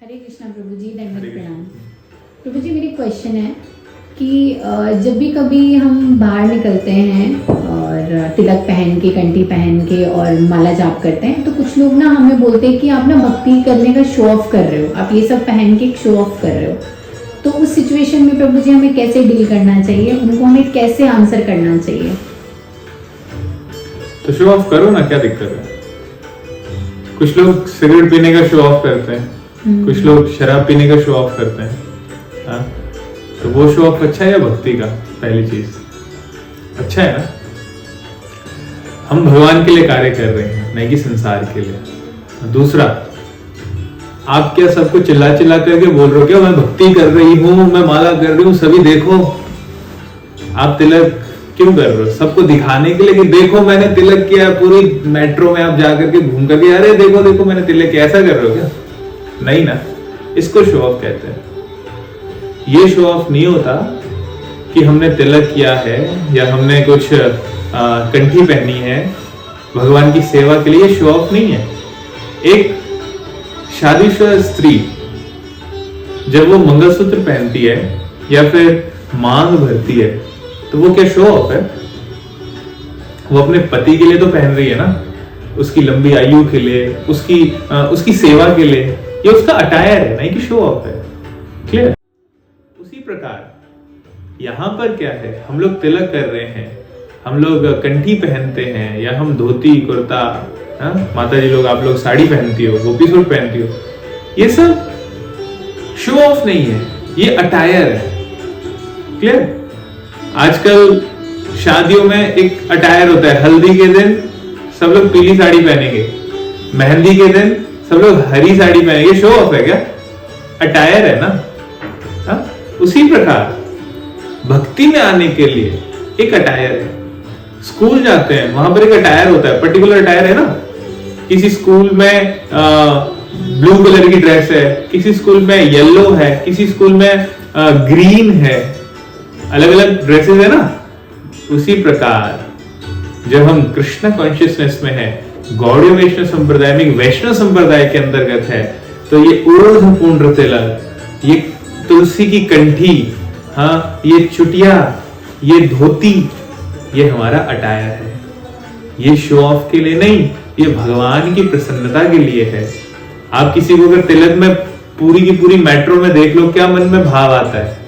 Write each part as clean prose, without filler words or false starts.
हरे कृष्णा प्रभु जी, दंडवत हरे कृष्ण। प्रणाम। प्रभु जी, मेरी क्वेश्चन है कि जब भी कभी हम बाहर निकलते हैं और तिलक पहन के, कंठी पहन के और माला जाप करते हैं, तो कुछ लोग ना हमें बोलते हैं कि आप ना भक्ति करने का शो ऑफ कर रहे हो, आप ये सब पहन के शो ऑफ कर रहे हो। तो उस सिचुएशन में प्रभु जी हमें कैसे डील करना चाहिए, उनको हमें कैसे आंसर करना चाहिए? तो शो ऑफ करो ना, क्या दिक्कत है? कुछ लोग सिगरेट पीने का शो ऑफ करते हैं, कुछ लोग शराब पीने का शो ऑफ करते हैं। हाँ, तो वो शो ऑफ अच्छा है या भक्ति का? पहली चीज अच्छा है ना। हम भगवान के लिए कार्य कर रहे हैं, नहीं कि संसार के लिए। दूसरा, आप क्या सबको चिल्ला चिल्ला करके बोल रहे हो क्या मैं भक्ति कर रही हूँ, मैं माला कर रही हूँ, सभी देखो। आप तिलक क्यों कर रहे हो? सबको दिखाने के लिए कि देखो मैंने तिलक किया। पूरी मेट्रो में आप जाकर के घूम करके अरे देखो देखो मैंने तिलक किया, ऐसा कर रहे हो क्या? नहीं ना, इसको शो ऑफ कहते हैं। ये शो ऑफ नहीं होता कि हमने तिलक किया है या हमने कुछ कंठी पहनी है भगवान की सेवा के लिए। ये शो ऑफ नहीं है। एक शादीशुदा स्त्री जब वो मंगलसूत्र पहनती है या फिर मांग भरती है, तो वो क्या शो ऑफ है? वो अपने पति के लिए तो पहन रही है ना, उसकी लंबी आयु के लिए, उसकी सेवा के लिए। ये उसका अटायर है, नहीं कि शो ऑफ है। क्लियर? उसी प्रकार यहां पर क्या है, हम लोग तिलक कर रहे हैं, हम लोग कंठी पहनते हैं या हम धोती कुर्ता, माता जी लोग, आप लोग साड़ी पहनती हो, गोपी सूट पहनती हो, ये सब शो ऑफ नहीं है, ये अटायर है। क्लियर? आजकल शादियों में एक अटायर होता है। हल्दी के दिन सब लोग पीली साड़ी पहनेंगे, मेहंदी के दिन सब लोग हरी साड़ी पहनेंगे। शो ऑफ है क्या? अटायर है ना। हा? उसी प्रकार भक्ति में आने के लिए एक अटायर है। स्कूल जाते हैं, वहां पर एक अटायर होता है, पर्टिकुलर अटायर है ना। किसी स्कूल में ब्लू कलर की ड्रेस है, किसी स्कूल में येलो है, किसी स्कूल में ग्रीन है, अलग अलग ड्रेसेस है ना। उसी प्रकार जब हम कृष्ण कॉन्शियसनेस में है, गौड़ीय वैष्णव संप्रदाय में, वैष्णव संप्रदाय के अंतर्गत है, तो ये ऊर्ध्वपूर्ण तिलक, ये तुलसी की कंठी, हाँ, ये चुटिया, ये धोती, ये हमारा अटायर है। ये शो ऑफ के लिए नहीं, ये भगवान की प्रसन्नता के लिए है। आप किसी को अगर तिलक में पूरी की पूरी मेट्रो में देख लो, क्या मन में भाव आता है?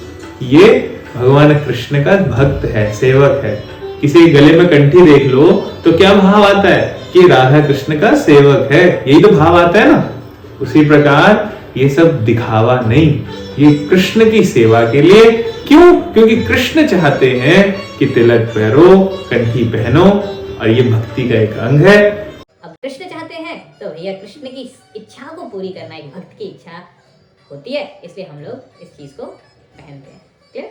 ये भगवान कृष्ण का भक्त है, सेवक है। किसी गले में कंठी देख लो तो क्या भाव आता है? कि राधा कृष्ण का सेवक है, यही तो भाव आता है ना। उसी प्रकार ये सब दिखावा नहीं, ये कृष्ण की सेवा के लिए। क्यों? क्योंकि कृष्ण चाहते हैं कि तिलक पहनो, कंठी पहनो, और ये भक्ति का एक अंग है। अब कृष्ण चाहते हैं तो यह कृष्ण की इच्छा को पूरी करना एक भक्त की इच्छा होती है, इसलिए हम लोग इस चीज को पहनते हैं। ठीक है?